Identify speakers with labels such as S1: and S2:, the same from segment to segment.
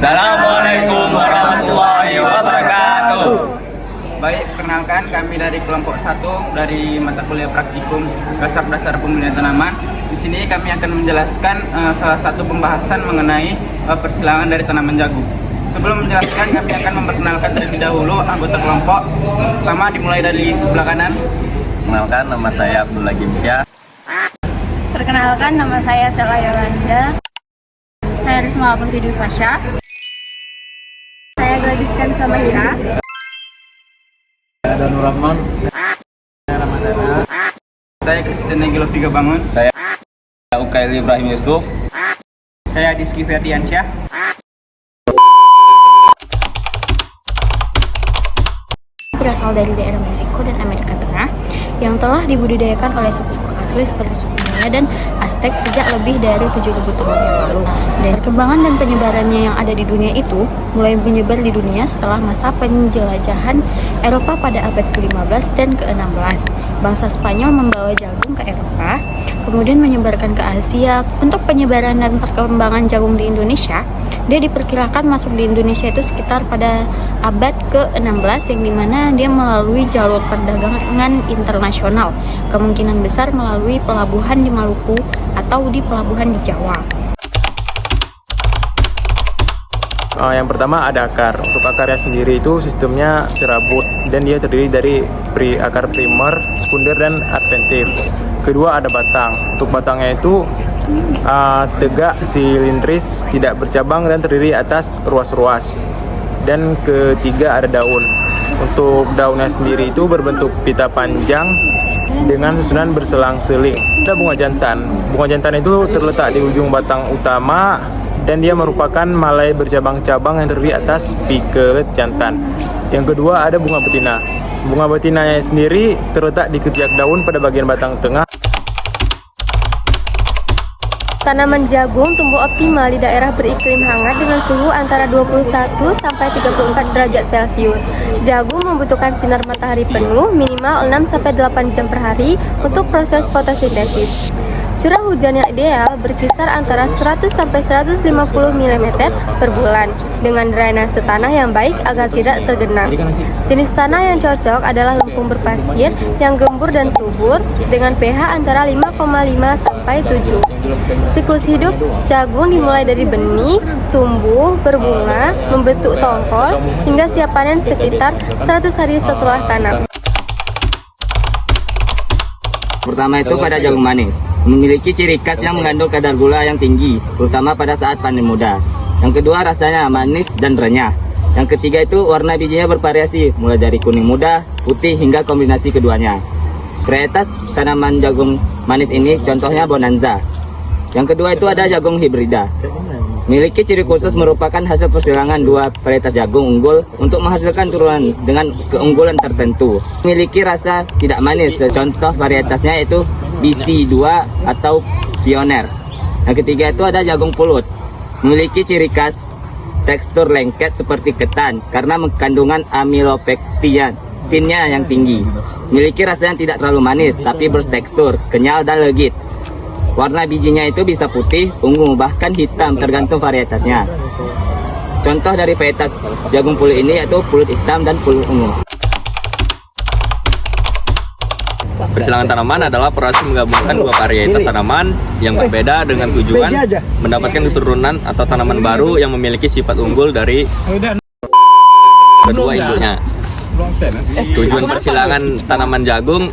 S1: Assalamualaikum warahmatullahi wabarakatuh.
S2: Baik, perkenalkan kami dari kelompok 1 dari mata kuliah praktikum dasar pemilihan tanaman. Di sini kami akan menjelaskan salah satu pembahasan mengenai persilangan dari tanaman jagung. Sebelum menjelaskan, kami akan memperkenalkan terlebih dahulu anggota kelompok. Pertama dimulai dari sebelah kanan.
S1: Perkenalkan, nama saya Abdullah Gimsyah.
S3: Perkenalkan, nama saya Sela Yolanda. Saya Risma Alpunti Dwi Fasya. Saya Gladys Kansa Mahira.
S1: Saya Danur Rahman.
S2: Saya Ramadana. Saya Kristen Negilo Figa Bangun.
S1: Saya Ukail Ibrahim Yusuf.
S2: Saya Diski Ferdiansyah.
S3: Berasal dari daerah Meksiko dan Amerika Tengah yang telah dibudidayakan oleh suku-suku asli seperti suku Maya dan Aztec sejak lebih dari 7.000 tahun yang lalu. Dan perkembangan dan penyebarannya yang ada di dunia itu mulai menyebar di dunia setelah masa penjelajahan Eropa pada abad ke-15 dan ke-16. Bangsa Spanyol membawa jagung ke Eropa, kemudian menyebarkan ke Asia. Untuk penyebaran dan perkembangan jagung di Indonesia, dia diperkirakan masuk di Indonesia itu sekitar pada abad ke-16, yang dimana dia melalui jalur perdagangan internasional, kemungkinan besar melalui pelabuhan di Maluku atau di pelabuhan di Jawa.
S4: Yang pertama ada akar. Untuk akarnya sendiri itu sistemnya serabut dan dia terdiri dari akar primer, sekunder, dan adventif. Kedua ada batang. Untuk batangnya itu tegak, silindris, tidak bercabang dan terdiri atas ruas-ruas. Dan ketiga ada daun. Untuk daunnya sendiri itu berbentuk pita panjang dengan susunan berselang-seling. Ada bunga jantan. Bunga jantan itu terletak di ujung batang utama dan dia merupakan malai bercabang-cabang yang terdiri atas spikelet jantan. Yang kedua ada bunga betina. Bunga betinanya sendiri terletak di ketiak daun pada bagian batang tengah.
S3: Tanaman jagung tumbuh optimal di daerah beriklim hangat dengan suhu antara 21 sampai 34 derajat Celcius. Jagung membutuhkan sinar matahari penuh minimal 6 sampai 8 jam per hari untuk proses fotosintesis. Curah hujan yang ideal berkisar antara 100 sampai 150 mm per bulan dengan drainase tanah yang baik agar tidak tergenang. Jenis tanah yang cocok adalah lempung berpasir yang gembur dan subur dengan pH antara 5,5 sampai 7. Siklus hidup jagung dimulai dari benih, tumbuh, berbunga, membentuk tongkol hingga siap panen sekitar 100 hari setelah tanam.
S5: Pertama itu pada jagung manis, memiliki ciri khas yang mengandung kadar gula yang tinggi, terutama pada saat panen muda. Yang kedua rasanya manis dan renyah. Yang ketiga itu warna bijinya bervariasi, mulai dari kuning muda, putih hingga kombinasi keduanya. Varietas tanaman jagung manis ini contohnya Bonanza. Yang kedua itu ada jagung hibrida. Memiliki ciri khusus merupakan hasil persilangan dua varietas jagung unggul untuk menghasilkan turunan dengan keunggulan tertentu. Memiliki rasa tidak manis, contoh varietasnya yaitu BC2 atau Pioneer. Yang ketiga itu ada jagung pulut. Memiliki ciri khas tekstur lengket seperti ketan karena kandungan amilopektinnya yang tinggi. Memiliki rasa yang tidak terlalu manis tapi bertekstur kenyal dan legit. Warna bijinya itu bisa putih, ungu, bahkan hitam tergantung varietasnya. Contoh dari varietas jagung pulut ini yaitu pulut hitam dan pulut ungu.
S1: Persilangan tanaman adalah proses menggabungkan dua varietas tanaman yang berbeda dengan tujuan mendapatkan keturunan atau tanaman baru yang memiliki sifat unggul dari kedua induknya. Tujuan persilangan tanaman jagung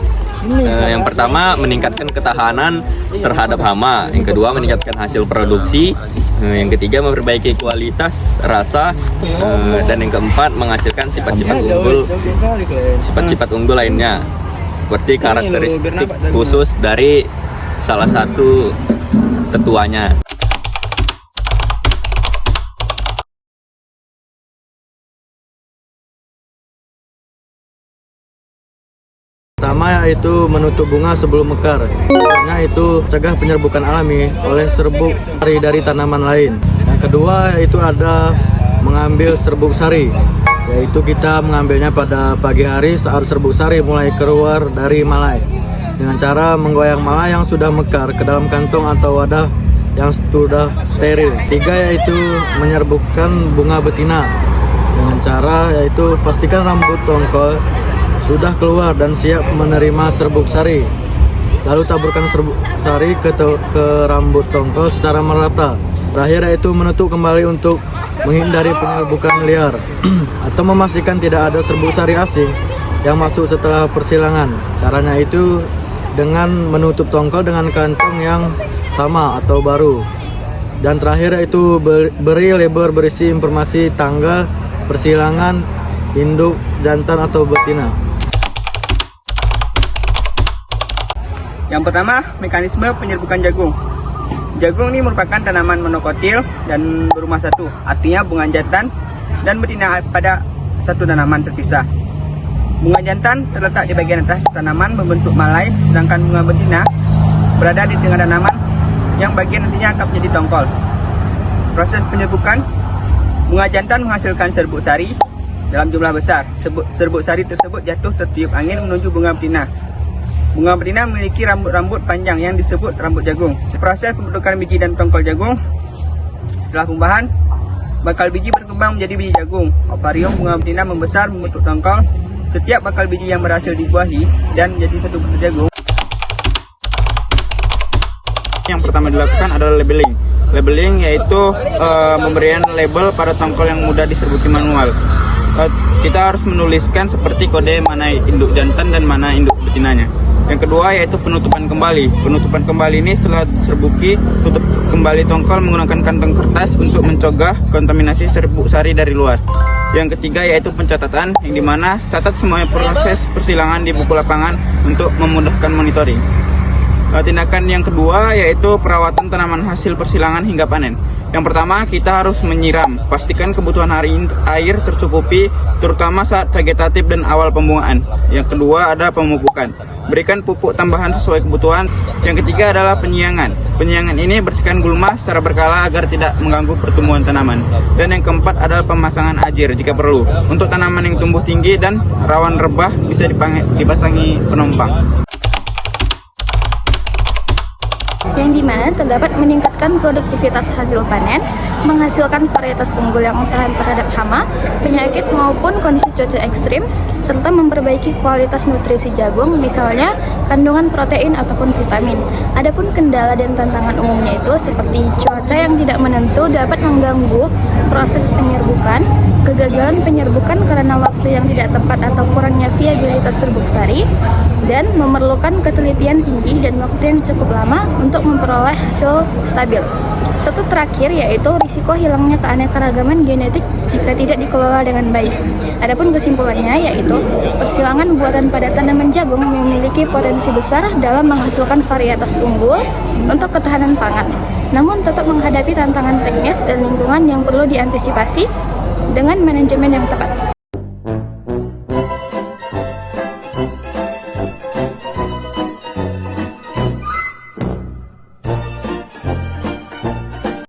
S1: yang pertama meningkatkan ketahanan terhadap hama, yang kedua meningkatkan hasil produksi, yang ketiga memperbaiki kualitas rasa, dan yang keempat menghasilkan sifat-sifat unggul lainnya seperti karakteristik khusus dari salah satu tetuanya.
S6: Pertama yaitu menutup bunga sebelum mekar. Karena itu cegah penyerbukan alami oleh serbuk sari dari tanaman lain. Yang kedua yaitu ada mengambil serbuk sari, yaitu kita mengambilnya pada pagi hari saat serbuk sari mulai keluar dari malai dengan cara menggoyang malai yang sudah mekar ke dalam kantong atau wadah yang sudah steril. 3 yaitu menyerbukan bunga betina dengan cara yaitu pastikan rambut tongkol sudah keluar dan siap menerima serbuk sari. Lalu taburkan serbuk sari ke rambut tongkol secara merata. Terakhir yaitu menutup kembali untuk menghindari penyerbukan liar atau memastikan tidak ada serbuk sari asing yang masuk setelah persilangan. Caranya itu dengan menutup tongkol dengan kantong yang sama atau baru. Dan terakhir yaitu beri label berisi informasi tanggal persilangan, induk, jantan atau betina.
S2: Yang pertama, mekanisme penyerbukan jagung. Jagung ini merupakan tanaman monokotil dan berumah satu, artinya bunga jantan dan betina pada satu tanaman terpisah. Bunga jantan terletak di bagian atas tanaman membentuk malai, sedangkan bunga betina berada di tengah tanaman yang bagian nantinya akan menjadi tongkol. Proses penyerbukan, bunga jantan menghasilkan serbuk sari dalam jumlah besar. Serbuk sari tersebut jatuh tertiup angin menuju bunga betina. Bunga betina memiliki rambut-rambut panjang yang disebut rambut jagung. Proses pembentukan biji dan tongkol jagung. Setelah pembahan, bakal biji berkembang menjadi biji jagung. Ovarium bunga betina membesar membentuk tongkol. Setiap bakal biji yang berhasil dibuahi dan menjadi satu bentuk jagung. Yang pertama dilakukan adalah labeling. Labeling yaitu pemberian label pada tongkol yang mudah diserbuki manual. Kita harus menuliskan seperti kode mana induk jantan dan mana induk betinanya. Yang kedua yaitu penutupan kembali. Penutupan kembali ini setelah serbuki, tutup kembali tongkol menggunakan kantong kertas untuk mencegah kontaminasi serbuk sari dari luar. Yang ketiga yaitu pencatatan, yang dimana catat semua proses persilangan di buku lapangan untuk memudahkan monitoring. Tindakan yang kedua yaitu perawatan tanaman hasil persilangan hingga panen. Yang pertama, kita harus menyiram. Pastikan kebutuhan air tercukupi, terutama saat vegetatif dan awal pembungaan. Yang kedua ada pemupukan. Berikan pupuk tambahan sesuai kebutuhan. Yang ketiga adalah penyiangan. Penyiangan ini bersihkan gulma secara berkala agar tidak mengganggu pertumbuhan tanaman. Dan yang keempat adalah pemasangan ajir jika perlu. Untuk tanaman yang tumbuh tinggi dan rawan rebah bisa dipasangi penumpang.
S3: Yang dimana terdapat meningkatkan produktivitas hasil panen, menghasilkan varietas unggul yang tahan terhadap hama, penyakit maupun kondisi cuaca ekstrim, serta memperbaiki kualitas nutrisi jagung, misalnya kandungan protein ataupun vitamin. Adapun kendala dan tantangan umumnya itu seperti cuaca yang tidak menentu dapat mengganggu proses penyerbukan, kegagalan penyerbukan karena waktu yang tidak tepat atau kurangnya viabilitas serbuk sari, dan memerlukan ketelitian tinggi dan waktu yang cukup lama untuk memperoleh hasil stabil. Satu terakhir yaitu risiko hilangnya keanekaragaman genetik jika tidak dikelola dengan baik. Adapun kesimpulannya yaitu persilangan buatan pada tanaman jagung memiliki potensi besar dalam menghasilkan varietas unggul untuk ketahanan pangan. Namun tetap menghadapi tantangan teknis dan lingkungan yang perlu diantisipasi dengan manajemen yang tepat.